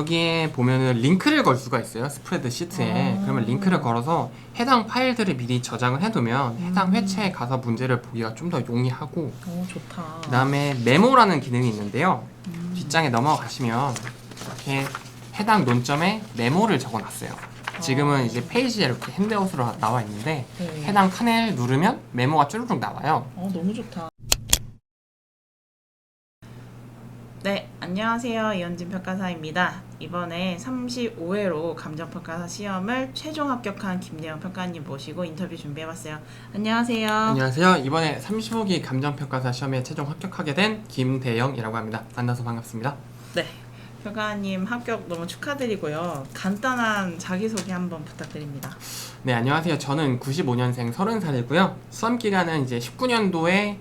여기에 보면은 링크를 걸 수가 있어요. 스프레드시트에. 그러면 링크를 걸어서 해당 파일들을 미리 저장을 해두면 해당 회차에 가서 문제를 보기가 좀 더 용이하고, 오, 좋다. 그 다음에 메모라는 기능이 있는데요. 뒷장에 넘어가시면 이렇게 해당 논점에 메모를 적어놨어요. 지금은 이제 페이지에 이렇게 핸드아웃으로 나와 있는데 네. 해당 칸을 누르면 메모가 쭈루룩 나와요. 너무 좋다. 네, 안녕하세요. 이현진 평가사입니다. 이번에 35회로 감정평가사 시험을 최종 합격한 김대영 평가님 모시고 인터뷰 준비해봤어요. 안녕하세요. 안녕하세요. 이번에 35기 감정평가사 시험에 최종 합격하게 된 김대영이라고 합니다. 만나서 반갑습니다. 네, 평가님 합격 너무 축하드리고요. 간단한 자기소개 한번 부탁드립니다. 네, 안녕하세요. 저는 95년생 30살이고요. 수험기간은 이제 19년도에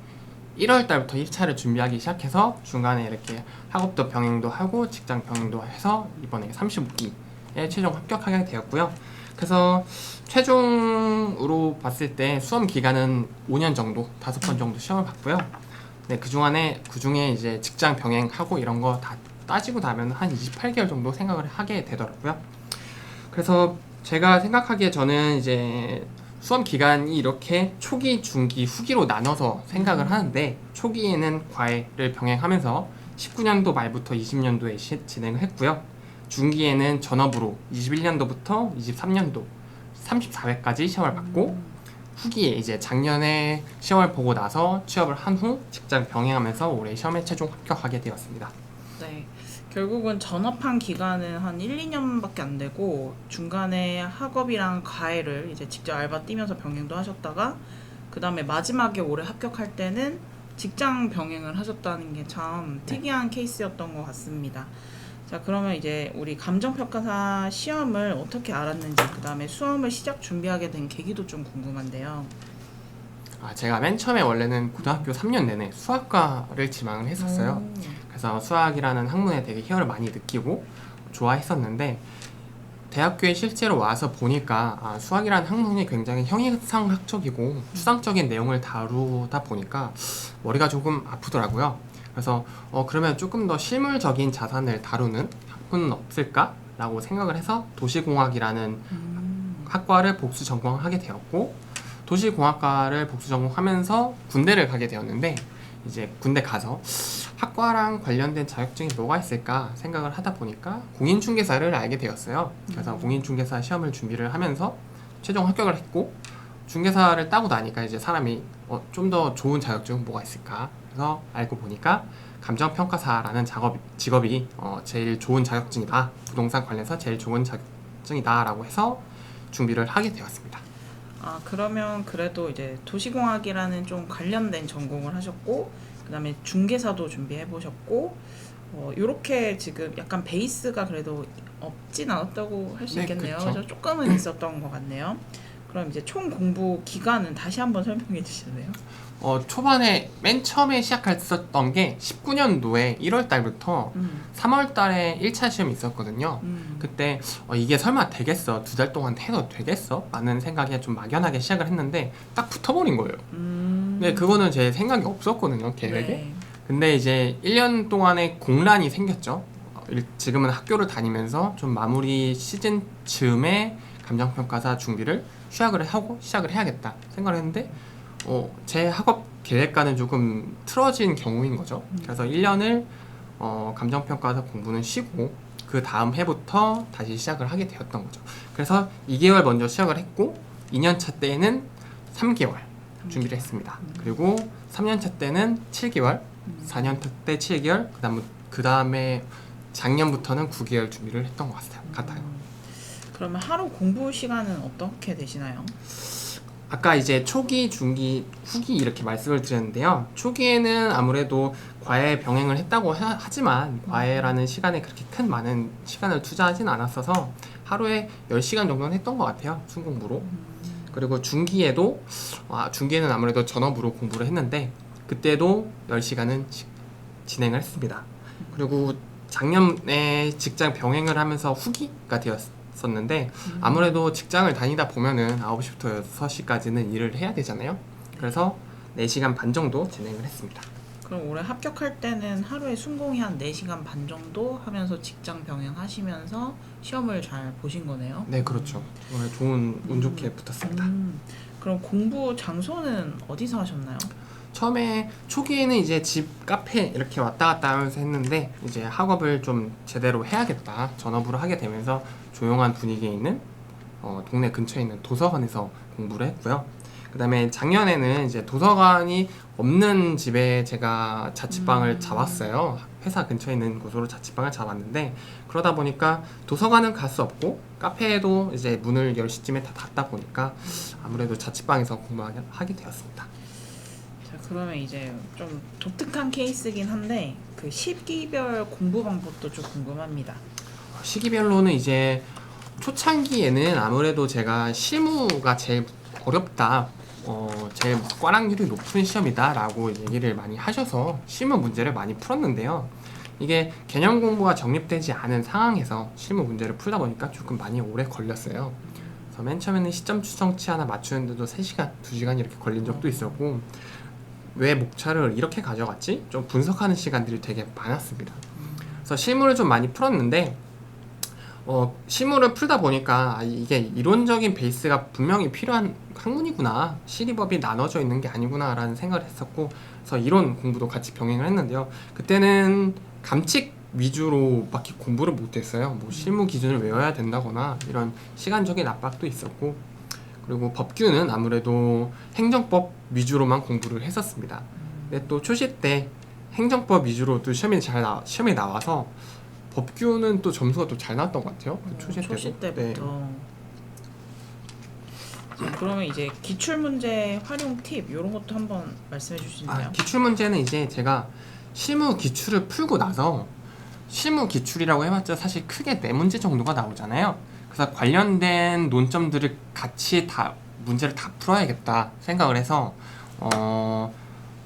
1월 달부터 1차를 준비하기 시작해서 중간에 이렇게 학업도 병행도 하고 직장 병행도 해서 이번에 35기에 최종 합격하게 되었고요. 그래서 최종으로 봤을 때 수험 기간은 5년 정도, 5번 정도 시험을 봤고요. 네, 그중에 이제 직장 병행하고 이런 거 다 따지고 나면 한 28개월 정도 생각을 하게 되더라고요. 그래서 제가 생각하기에 저는 이제 수험 기간이 이렇게 초기, 중기, 후기로 나눠서 생각을 하는데, 초기에는 과외를 병행하면서 19년도 말부터 20년도에 진행을 했고요. 중기에는 전업으로 21년도부터 23년도 34회까지 시험을 받고, 후기에 이제 작년에 시험을 보고 나서 취업을 한 후 직장 병행하면서 올해 시험에 최종 합격하게 되었습니다. 네, 결국은 전업한 기간은 한 1, 2년밖에 안 되고 중간에 학업이랑 과외를 이제 직접 알바 뛰면서 병행도 하셨다가 그 다음에 마지막에 올해 합격할 때는 직장 병행을 하셨다는 게 참 특이한 케이스였던 것 같습니다. 자, 그러면 이제 우리 감정평가사 시험을 어떻게 알았는지, 그 다음에 수험을 시작 준비하게 된 계기도 좀 궁금한데요. 제가 맨 처음에 원래는 고등학교 3년 내내 수학과를 지망을 했었어요. 그래서 수학이라는 학문에 되게 희열을 많이 느끼고 좋아했었는데, 대학교에 실제로 와서 보니까 수학이라는 학문이 굉장히 형이상학적이고 추상적인 내용을 다루다 보니까 머리가 조금 아프더라고요. 그래서 그러면 조금 더 실물적인 자산을 다루는 학문은 없을까? 라고 생각을 해서 도시공학이라는 학과를 복수 전공하게 되었고, 도시공학과를 복수 전공하면서 군대를 가게 되었는데, 이제 군대 가서 학과랑 관련된 자격증이 뭐가 있을까 생각을 하다 보니까 공인중개사를 알게 되었어요. 그래서 공인중개사 시험을 준비를 하면서 최종 합격을 했고, 중개사를 따고 나니까 이제 사람이 좀 더 좋은 자격증은 뭐가 있을까, 그래서 알고 보니까 감정평가사라는 직업이 제일 좋은 자격증이다, 부동산 관련해서 제일 좋은 자격증이다 라고 해서 준비를 하게 되었습니다. 그러면 그래도 이제 도시공학이라는 좀 관련된 전공을 하셨고, 그 다음에 중개사도 준비해 보셨고, 요렇게 지금 약간 베이스가 그래도 없진 않았다고 할 수 네, 있겠네요. 그쵸. 그래서 조금은 있었던 것 같네요. 그럼 이제 총 공부 기간은 다시 한번 설명해 주실래요? 초반에 맨 처음에 시작했었던 게 19년도에 1월 달부터 3월 달에 1차 시험이 있었거든요. 그때 이게 설마 되겠어? 2달 동안 해도 되겠어? 라는 생각에 좀 막연하게 시작을 했는데 딱 붙어버린 거예요. 근데 그거는 제 생각이 없었거든요, 계획에. 네. 근데 이제 1년 동안의 공란이 생겼죠. 지금은 학교를 다니면서 좀 마무리 시즌 즈음에 감정평가사 준비를 시작을 해야겠다 생각을 했는데, 제 학업 계획과는 조금 틀어진 경우인 거죠. 그래서 1년을 감정평가사 공부는 쉬고 그 다음 해부터 다시 시작을 하게 되었던 거죠. 그래서 2개월 먼저 시작을 했고, 2년차 때는 3개월 준비를 했습니다. 그리고 3년차 때는 7개월, 4년차 때 7개월, 그 다음에 작년부터는 9개월 준비를 했던 것 같아요. 그러면 하루 공부 시간은 어떻게 되시나요? 아까 이제 초기, 중기, 후기 이렇게 말씀을 드렸는데요. 초기에는 아무래도 과외 병행을 했다고 하지만 과외라는 시간에 그렇게 많은 시간을 투자하진 않았어서 하루에 10시간 정도는 했던 것 같아요, 순공부로. 그리고 중기에는 아무래도 전업으로 공부를 했는데 그때도 10시간은 진행을 했습니다. 그리고 작년에 직장 병행을 하면서 후기가 되었었는데, 아무래도 직장을 다니다 보면은 9시부터 6시까지는 일을 해야 되잖아요. 그래서 4시간 반 정도 진행을 했습니다. 그럼 올해 합격할 때는 하루에 순공이 한 4시간 반 정도 하면서 직장 병행하시면서 시험을 잘 보신 거네요. 네, 그렇죠. 오늘 좋은 운 좋게 붙었습니다. 그럼 공부 장소는 어디서 하셨나요? 처음에 초기에는 이제 집, 카페 이렇게 왔다 갔다 하면서 했는데 이제 학업을 좀 제대로 해야겠다 전업으로 하게 되면서 조용한 분위기에 있는 동네 근처에 있는 도서관에서 공부를 했고요. 그 다음에 작년에는 이제 도서관이 없는 집에 제가 자취방을 잡았어요. 회사 근처에 있는 곳으로 자취방을 잡았는데 그러다 보니까 도서관은 갈 수 없고 카페에도 이제 문을 10시쯤에 다 닫다 보니까 아무래도 자취방에서 공부하게 되었습니다. 자, 그러면 이제 좀 독특한 케이스긴 한데 그 시기별 공부 방법도 좀 궁금합니다. 시기별로는 이제 초창기에는 아무래도 제가 실무가 제일 어렵다, 제일 꽈락률이 높은 시험이다 라고 얘기를 많이 하셔서 실무 문제를 많이 풀었는데요. 이게 개념 공부가 정립되지 않은 상황에서 실무 문제를 풀다 보니까 조금 많이 오래 걸렸어요. 그래서 맨 처음에는 시점 추정치 하나 맞추는데도 3시간, 2시간 이렇게 걸린 적도 있었고 왜 목차를 이렇게 가져갔지? 좀 분석하는 시간들이 되게 많았습니다. 그래서 실무를 좀 많이 풀었는데 실무를 풀다 보니까 이게 이론적인 베이스가 분명히 필요한 학문이구나, 시리법이 나눠져 있는 게 아니구나 라는 생각을 했었고 그래서 이론 공부도 같이 병행을 했는데요. 그때는 감칙 위주로 밖에 공부를 못했어요. 뭐 실무 기준을 외워야 된다거나 이런 시간적인 압박도 있었고 그리고 법규는 아무래도 행정법 위주로만 공부를 했었습니다. 근데 또 초시 때 행정법 위주로 또 시험이 나와서 법규는 또 점수가 또 잘 나왔던 것 같아요. 초시 때부터. 네. 자, 그러면 이제 기출 문제 활용 팁 이런 것도 한번 말씀해 주실 수 있나요? 기출 문제는 이제 제가 실무 기출을 풀고 나서 실무 기출이라고 해봤자 사실 크게 4문제 정도가 나오잖아요. 그래서 관련된 논점들을 같이 다 문제를 다 풀어야겠다 생각을 해서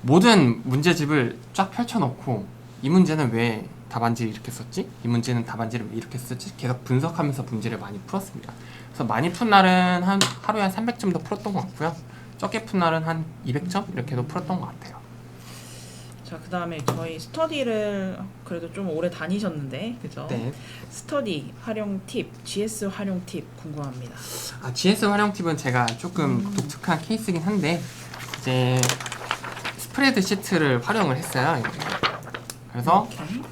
모든 문제집을 쫙 펼쳐놓고 이 문제는 왜 답안지를 이렇게 썼지? 이 문제는 답안지를 왜 이렇게 썼지? 계속 분석하면서 문제를 많이 풀었습니다. 그래서 많이 푼 날은 하루에 한 300점도 풀었던 것 같고요. 적게 푼 날은 한 200점 이렇게도 풀었던 것 같아요. 자, 그 다음에 저희 스터디를 그래도 좀 오래 다니셨는데, 그죠? 네. 스터디 활용 팁, GS 활용 팁 궁금합니다. GS 활용 팁은 제가 조금 독특한 케이스긴 한데 이제 스프레드 시트를 활용을 했어요. 이렇게. 그래서 오케이.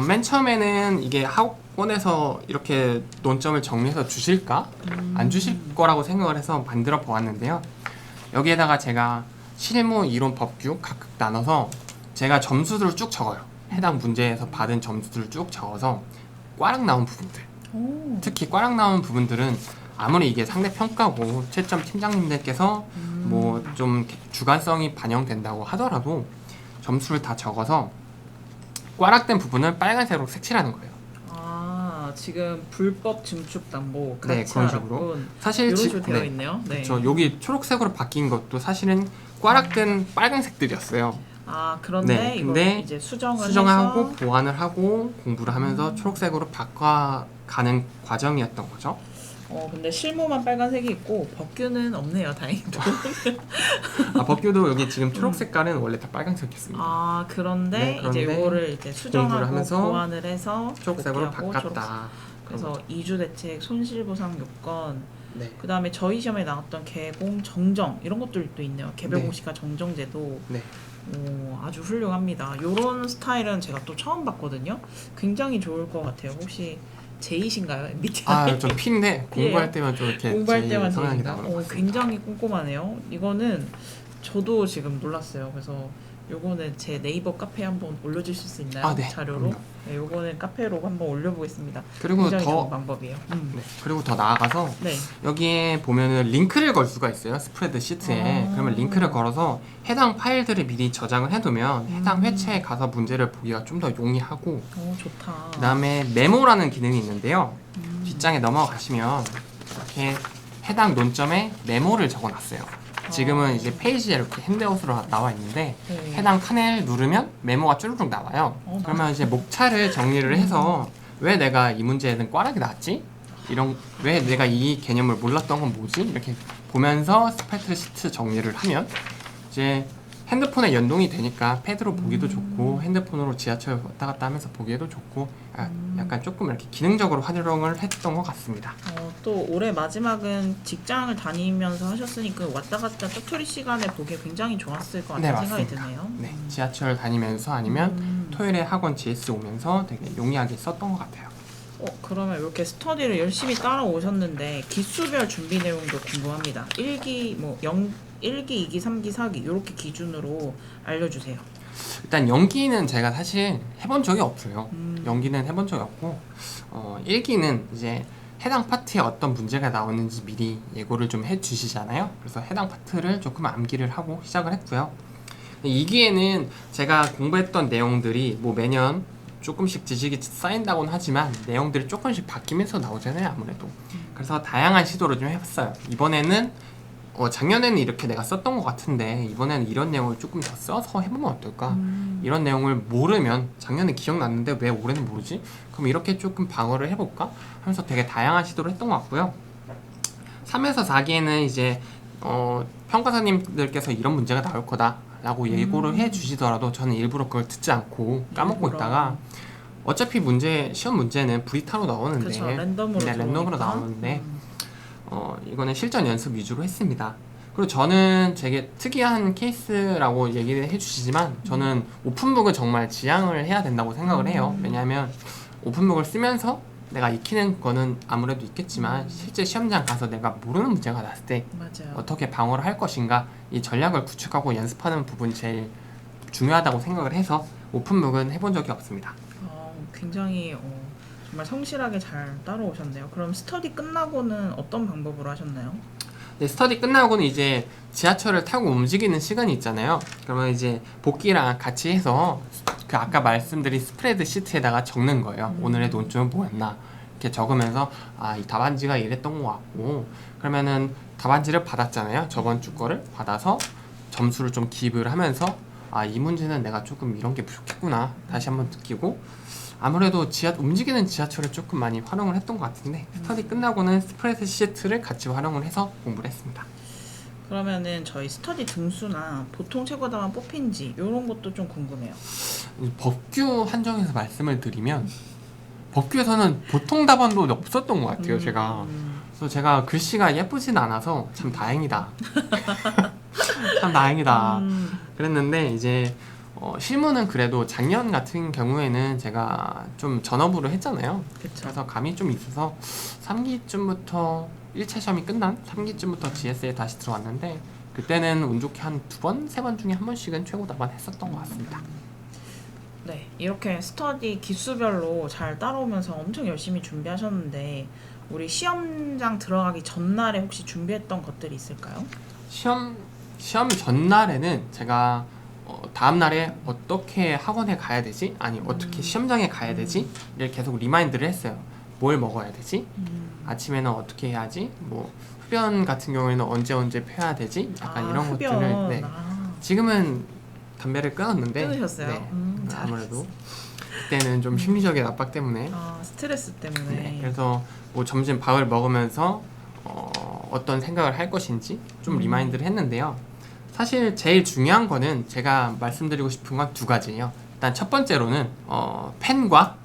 맨 처음에는 이게 학원에서 이렇게 논점을 정리해서 주실까? 안 주실 거라고 생각을 해서 만들어 보았는데요. 여기에다가 제가 실무, 이론, 법규 각각 나눠서 제가 점수들을 쭉 적어요. 해당 문제에서 받은 점수들을 쭉 적어서 꽈락 나온 부분들, 특히 꽈락 나온 부분들은 아무리 이게 상대 평가고 채점 팀장님들께서 뭐 좀 주관성이 반영된다고 하더라도 점수를 다 적어서 꽈락된 부분은 빨간색으로 색칠하는 거예요. 지금 불법 증축 담보, 네, 그런 식으로. 사실 이런 식으로 되어 있네요. 네. 그렇죠. 여기 초록색으로 바뀐 것도 사실은 꽈락된 빨간색들이었어요. 그런데 네, 이거 근데 이제 수정을 수정하고 해서 보완을 하고 공부를 하면서 초록색으로 바꿔가는 과정이었던 거죠. 근데 실무만 빨간색이 있고 법규는 없네요, 다행히도. 법규도 여기 지금 초록 색깔은 원래 다 빨간색이었습니다. 그런데 네, 그런데 이제 이거를 이제 수정하고 하면서 보완을 해서 초록색으로 복귀하고 바꿨다. 그래서 이주 대책, 손실보상 요건, 네. 그 다음에 저희 시험에 나왔던 개공, 정정 이런 것들도 있네요. 개별 네. 공시가 정정제도. 네. 아주 훌륭합니다. 요런 스타일은 제가 또 처음 봤거든요. 굉장히 좋을 것 같아요. 혹시 제이신가요? MBTI? 좀 P인데 공부할 때만 좀 이렇게 공부할 때만 성향이 제이인가? 나오는 것 같습니다. 굉장히 꼼꼼하네요. 이거는 저도 지금 놀랐어요. 그래서 요거는 제 네이버 카페에 한번 올려주실 수 있나요? 네. 자료로? 그럼요. 네, 요거는 카페로 한번 올려보겠습니다. 그리고 굉장히 좋은 더 방법이에요. 그리고 더 나아가서 네. 여기에 보면은 링크를 걸 수가 있어요. 스프레드 시트에. 그러면 링크를 걸어서 해당 파일들을 미리 저장을 해두면 해당 회차에 가서 문제를 보기가 좀 더 용이하고, 좋다. 그 다음에 메모라는 기능이 있는데요. 뒷장에 넘어가시면 이렇게 해당 논점에 메모를 적어놨어요. 지금은 이제 페이지에 이렇게 핸드아웃으로 나와 있는데 네. 해당 칸을 누르면 메모가 쭈르륵 나와요. 그러면 이제 목차를 정리를 해서 왜 내가 이 문제에는 꽈락이 나왔지? 왜 내가 이 개념을 몰랐던 건 뭐지? 이렇게 보면서 스프레드 시트 정리를 하면 이제 핸드폰에 연동이 되니까 패드로 보기도 좋고 핸드폰으로 지하철 왔다 갔다 하면서 보기에도 좋고 약간 조금 이렇게 기능적으로 활용을 했던 것 같습니다. 또 올해 마지막은 직장을 다니면서 하셨으니까 왔다 갔다 짜투리 시간에 보기에 굉장히 좋았을 것 같다는 네, 생각이 맞습니다. 드네요. 네, 지하철 다니면서 아니면 토요일에 학원 GS 오면서 되게 용이하게 썼던 것 같아요. 그러면 이렇게 스터디를 열심히 따라오셨는데 기수별 준비 내용도 궁금합니다. 1기, 1기, 2기, 3기, 4기 이렇게 기준으로 알려주세요. 일단 연기는 제가 사실 해본 적이 없어요. 연기는 해본 적이 없고 1기는 이제 해당 파트에 어떤 문제가 나오는지 미리 예고를 좀 해주시잖아요. 그래서 해당 파트를 조금 암기를 하고 시작을 했고요. 2기에는 제가 공부했던 내용들이 뭐 매년 조금씩 지식이 쌓인다고는 하지만 내용들이 조금씩 바뀌면서 나오잖아요, 아무래도. 그래서 다양한 시도를 좀 해봤어요. 이번에는 작년에는 이렇게 내가 썼던 것 같은데 이번에는 이런 내용을 조금 더 써서 해보면 어떨까? 이런 내용을 모르면 작년에 기억났는데 왜 올해는 모르지? 그럼 이렇게 조금 방어를 해볼까? 하면서 되게 다양한 시도를 했던 것 같고요. 3에서 4기에는 이제 평가사님들께서 이런 문제가 나올 거다 라고 예고를 해주시더라도 저는 일부러 그걸 듣지 않고 까먹고 있다가 어차피 시험 문제는 브리타로 나오는데 그쵸, 랜덤으로 랜덤으로 들어오니까. 나오는데 이거는 실전 연습 위주로 했습니다. 그리고 저는 되게 특이한 케이스라고 얘기를 해주시지만 저는 오픈북을 정말 지향을 해야 된다고 생각을 해요. 왜냐하면 오픈북을 쓰면서 내가 익히는 거는 아무래도 있겠지만 실제 시험장 가서 내가 모르는 문제가 났을 때 맞아요. 어떻게 방어를 할 것인가 이 전략을 구축하고 연습하는 부분이 제일 중요하다고 생각을 해서 오픈북은 해본 적이 없습니다. 굉장히 정말 성실하게 잘 따라오셨네요. 그럼 스터디 끝나고는 어떤 방법으로 하셨나요? 네, 스터디 끝나고는 이제 지하철을 타고 움직이는 시간이 있잖아요. 그러면 이제 복귀랑 같이 해서 그 아까 말씀드린 스프레드 시트에다가 적는 거예요. 오늘의 논점은 뭐였나 이렇게 적으면서 이 답안지가 이랬던 것 같고 그러면은 답안지를 받았잖아요. 저번 주 거를 받아서 점수를 좀 기입을 하면서 이 문제는 내가 조금 이런 게 부족했구나 다시 한번 느끼고 아무래도 움직이는 지하철을 조금 많이 활용을 했던 것 같은데 스터디 끝나고는 스프레드 시트를 같이 활용을 해서 공부를 했습니다. 그러면은 저희 스터디 등수나 보통 최고답안 뽑힌지 이런 것도 좀 궁금해요. 법규 한정에서 말씀을 드리면 법규에서는 보통 답안도 없었던 것 같아요. 그래서 제가 글씨가 예쁘진 않아서 참 다행이다. 참 다행이다. 그랬는데 이제 실무는 그래도 작년 같은 경우에는 제가 좀 전업으로 했잖아요. 그쵸. 그래서 감이 좀 있어서 3기쯤부터 1차 시험이 끝난 3기쯤부터 GS에 다시 들어왔는데 그때는 운 좋게 한 2번, 3번 중에 한 번씩은 최고 답안 했었던 것 같습니다. 네, 이렇게 스터디 기수별로 잘 따라오면서 엄청 열심히 준비하셨는데 우리 시험장 들어가기 전날에 혹시 준비했던 것들이 있을까요? 시험 전날에는 제가 다음 날에 어떻게 학원에 가야 되지? 아니 어떻게 시험장에 가야 되지? 를 계속 리마인드를 했어요. 뭘 먹어야 되지? 아침에는 어떻게 해야지? 뭐 흡연 같은 경우에는 언제 펴야 되지? 약간 이런 흡연. 것들을 네. 지금은 담배를 끊었는데 끊으셨어요? 네. 잘하셨어요. 아무래도 그때는 좀 심리적인 압박 때문에 스트레스 때문에. 네. 그래서 뭐 점심 밥을 먹으면서 어떤 생각을 할 것인지 좀 리마인드를 했는데요. 사실 제일 중요한 거는 제가 말씀드리고 싶은 건 2가지예요. 일단 첫 번째로는 펜과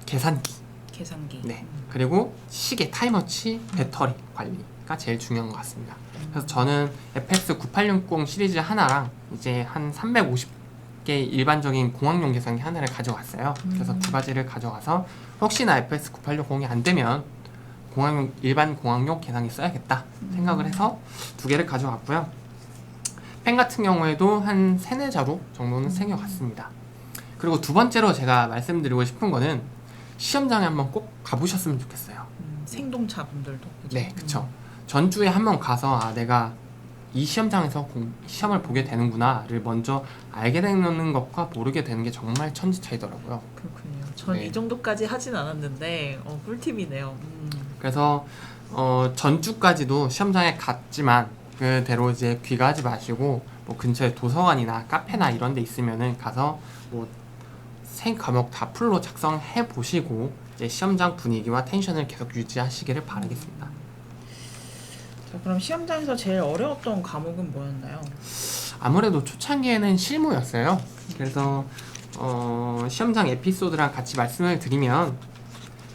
계산기. 계산기. 네. 그리고 시계, 타임워치, 배터리 관리가 제일 중요한 것 같습니다. 그래서 저는 FX 9860 시리즈 하나랑 이제 한 350개 일반적인 공학용 계산기 하나를 가져갔어요. 그래서 2가지를 가져가서 혹시나 FX 9860이 안 되면 일반 공학용 계산기 써야겠다 생각을 해서 2개를 가져갔고요. 펜 같은 경우에도 한 3, 4자루 정도는 챙겨갔습니다. 그리고 2번째로 제가 말씀드리고 싶은 거는 시험장에 한번 꼭 가보셨으면 좋겠어요. 생동차 분들도. 그쵸? 네, 그쵸. 전주에 한번 가서 내가 이 시험장에서 시험을 보게 되는구나를 먼저 알게 되는 것과 모르게 되는 게 정말 천지 차이더라고요. 그렇군요. 전 네. 이 정도까지 하진 않았는데 꿀팁이네요. 그래서 전주까지도 시험장에 갔지만 그대로 이제 귀가하지 마시고 뭐 근처에 도서관이나 카페나 이런 데 있으면은 가서 뭐 생 과목 다 풀로 작성해 보시고 이제 시험장 분위기와 텐션을 계속 유지하시기를 바라겠습니다. 자, 그럼 시험장에서 제일 어려웠던 과목은 뭐였나요? 아무래도 초창기에는 실무였어요. 그래서 시험장 에피소드랑 같이 말씀을 드리면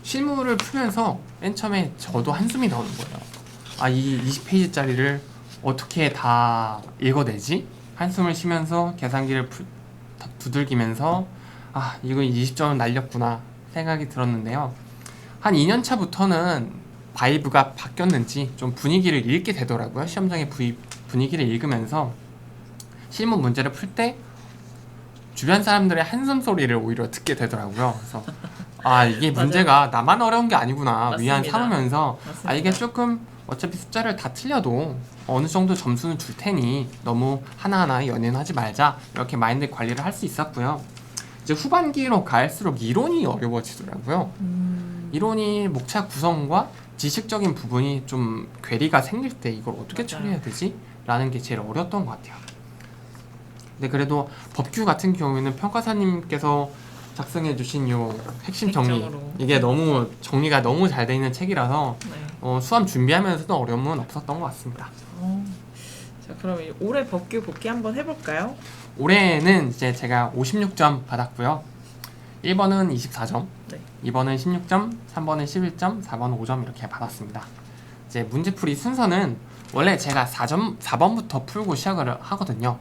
실무를 풀면서 맨 처음에 저도 한숨이 나오는 거예요. 아, 이 20페이지짜리를 어떻게 다 읽어내지? 한숨을 쉬면서 계산기를 두들기면서 아, 이거 20점은 날렸구나 생각이 들었는데요. 한 2년 차부터는 바이브가 바뀌었는지 좀 분위기를 읽게 되더라고요. 시험장의 분위기를 읽으면서 실무 문제를 풀 때 주변 사람들의 한숨 소리를 오히려 듣게 되더라고요. 그래서 아, 이게 문제가 나만 어려운 게 아니구나 맞습니다. 위안 삼으면서 맞습니다. 아, 이게 조금 어차피 숫자를 다 틀려도 어느 정도 점수는 줄 테니 너무 하나하나 연연하지 말자 이렇게 마인드 관리를 할 수 있었고요. 이제 후반기로 갈수록 이론이 어려워지더라고요. 이론이 목차 구성과 지식적인 부분이 좀 괴리가 생길 때 이걸 어떻게 맞아요. 처리해야 되지? 라는 게 제일 어려웠던 것 같아요. 근데 그래도 법규 같은 경우에는 평가사님께서 작성해 주신 이 핵심 정리, 핵심적으로. 이게 너무 정리가 너무 잘 돼 있는 책이라서 네. 수험 준비하면서도 어려움은 없었던 것 같습니다. 자, 그럼 이제 올해 법규 복귀 한번 해볼까요? 올해는 이제 제가 56점 받았고요. 1번은 24점, 네. 2번은 16점, 3번은 11점, 4번은 5점 이렇게 받았습니다. 이제 문제풀이 순서는 원래 제가 4번부터 풀고 시작을 하거든요.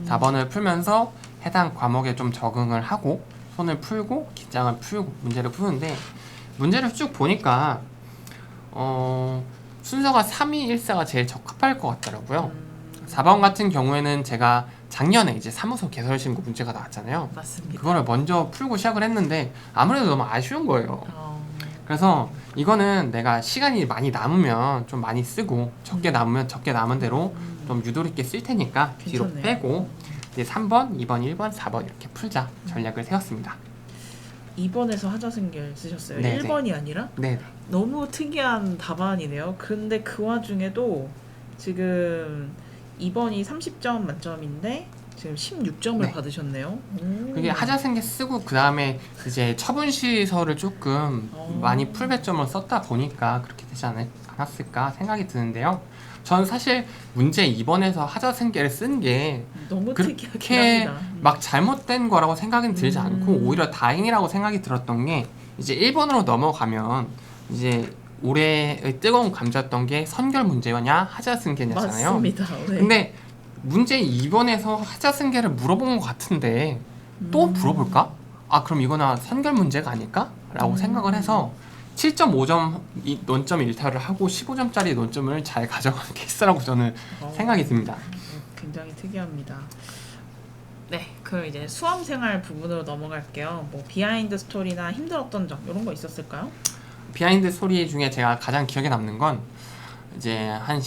4번을 풀면서 해당 과목에 좀 적응을 하고 손을 풀고 긴장을 풀고 문제를 푸는데 문제를 쭉 보니까 순서가 3, 2, 1, 4가 제일 적합할 것 같더라고요. 4번 같은 경우에는 제가 작년에 이제 사무소 개설 신고 문제가 나왔잖아요. 맞습니다. 그거를 먼저 풀고 시작을 했는데 아무래도 너무 아쉬운 거예요. 어, 그래서 이거는 내가 시간이 많이 남으면 좀 많이 쓰고 적게 남으면 적게 남은 대로 좀 유도리 있게 쓸 테니까 뒤로 괜찮네요. 빼고 이제 3번, 2번, 1번, 4번 이렇게 풀자 전략을 세웠습니다. 2번에서 하자생결 쓰셨어요. 네네. 1번이 아니라? 네, 너무 특이한 답안이네요. 근데 그 와중에도 지금 2번이 30점 만점인데 지금 16점을 네. 받으셨네요. 그게 하자생계 쓰고 그 다음에 이제 처분시설을 조금 많이 풀배점을 썼다 보니까 그렇게 되지 않았을까 생각이 드는데요. 전 사실 문제 2번에서 하자생계를 쓴 게 너무 그렇게 특이하긴 합니다. 막 잘못된 거라고 생각은 들지 않고 오히려 다행이라고 생각이 들었던 게 이제 1번으로 넘어가면 이제 올해의 뜨거운 감자였던 게 선결 문제였냐 하자승계냐잖아요. 맞습니다. 네. 근데 문제 2번에서 하자승계를 물어본 것 같은데 또 물어볼까? 아, 그럼 이거나 선결 문제가 아닐까? 라고 생각을 해서 7.5점 논점 일탈을 하고 15점짜리 논점을 잘 가져간 케이스라고 저는 생각이 듭니다. 굉장히 특이합니다. 네, 그럼 이제 수험생활 부분으로 넘어갈게요. 뭐 비하인드 스토리나 힘들었던 점 이런 거 있었을까요? 비하인드 스토리 중에 제가 가장 기억에 남는 건 이제 한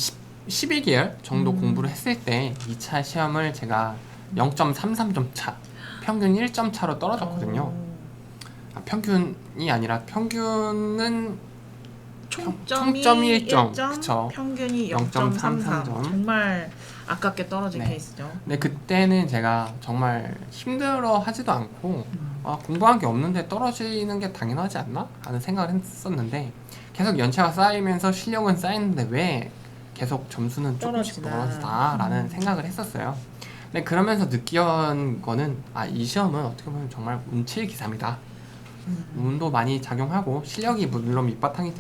11개월 정도 공부를 했을 때 2차 시험을 제가 0.33점 차, 평균 1점 차로 떨어졌거든요. 아, 평균이 아니라 평균은 총점이 총점이 1점, 1점, 그쵸. 평균이 0.33 0.33점. 정말 아깝게 떨어진 네. 케이스죠. 근데 그때는 제가 정말 힘들어 하지도 않고 아, 공부한 게 없는데 떨어지는 게 당연하지 않나? 라는 생각을 했었는데 계속 연차가 쌓이면서 실력은 쌓이는데 왜 계속 점수는 조금씩 떨어지나? 라는 생각을 했었어요. 근데 그러면서 느끼는 거는 아, 이 시험은 어떻게 보면 정말 운칠기삼이다. 운도 많이 작용하고 실력이 물론 밑바탕이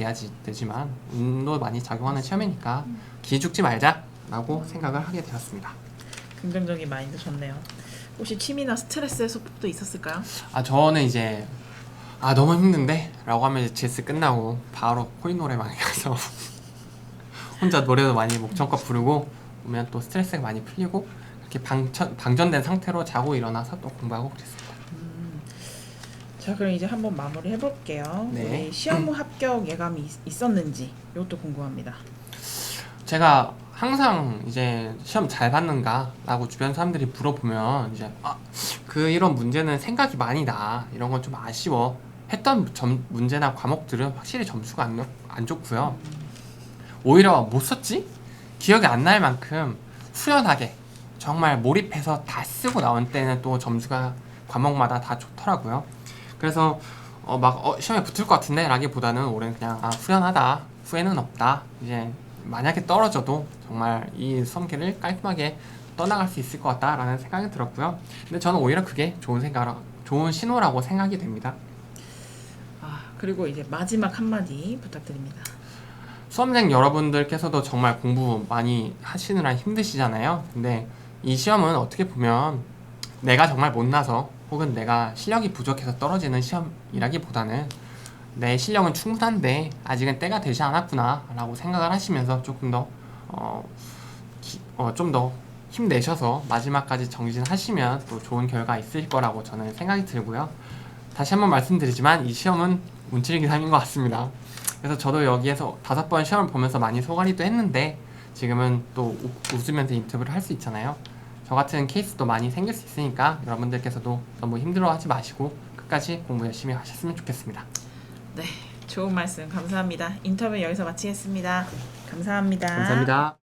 되지만 운도 많이 작용하는 시험이니까 기죽지 말자 라고 생각을 하게 되었습니다. 긍정적인 마인드 좋네요. 혹시 취미나 스트레스 해소법도 있었을까요? 아, 저는 이제 아, 너무 힘든데? 라고 하면 이제 GS 끝나고 바로 코인 노래방에 가서 혼자 노래도 많이 목청껏 부르고 오면 또 스트레스가 많이 풀리고 이렇게 방전된 상태로 자고 일어나서 또 공부하고 그랬습니다. 자, 그럼 이제 한번 마무리 해볼게요. 네. 우리 시험 후 합격 예감이 있었는지 이것도 궁금합니다. 제가 항상 이제 시험 잘 봤는가 라고 주변 사람들이 물어보면 이제 아, 이런 문제는 생각이 많이 나, 이런 건 좀 아쉬워 했던 문제나 과목들은 확실히 점수가 안 좋고요. 오히려 못 썼지? 기억이 안 날 만큼 후련하게 정말 몰입해서 다 쓰고 나온 때는 또 점수가 과목마다 다 좋더라고요. 그래서 시험에 붙을 것 같은데 라기보다는 올해는 그냥 후련하다, 후회는 없다, 이제 만약에 떨어져도 정말 이 수험기를 깔끔하게 떠나갈 수 있을 것 같다라는 생각이 들었고요. 근데 저는 오히려 그게 좋은 신호라고 생각이 됩니다. 그리고 이제 마지막 한마디 부탁드립니다. 수험생 여러분들께서도 정말 공부 많이 하시느라 힘드시잖아요. 근데 이 시험은 어떻게 보면 내가 정말 못나서 혹은 내가 실력이 부족해서 떨어지는 시험이라기보다는 내 실력은 충분한데 아직은 때가 되지 않았구나 라고 생각을 하시면서 조금 더 좀 더 힘내셔서 마지막까지 정진하시면 또 좋은 결과 있을 거라고 저는 생각이 들고요. 다시 한번 말씀드리지만 이 시험은 운칠 기상인 것 같습니다. 그래서 저도 여기에서 5번 시험을 보면서 많이 소갈이도 했는데 지금은 또 웃으면서 인터뷰를 할 수 있잖아요. 저 같은 케이스도 많이 생길 수 있으니까 여러분들께서도 너무 힘들어하지 마시고 끝까지 공부 열심히 하셨으면 좋겠습니다. 네, 좋은 말씀 감사합니다. 인터뷰 여기서 마치겠습니다. 감사합니다. 감사합니다.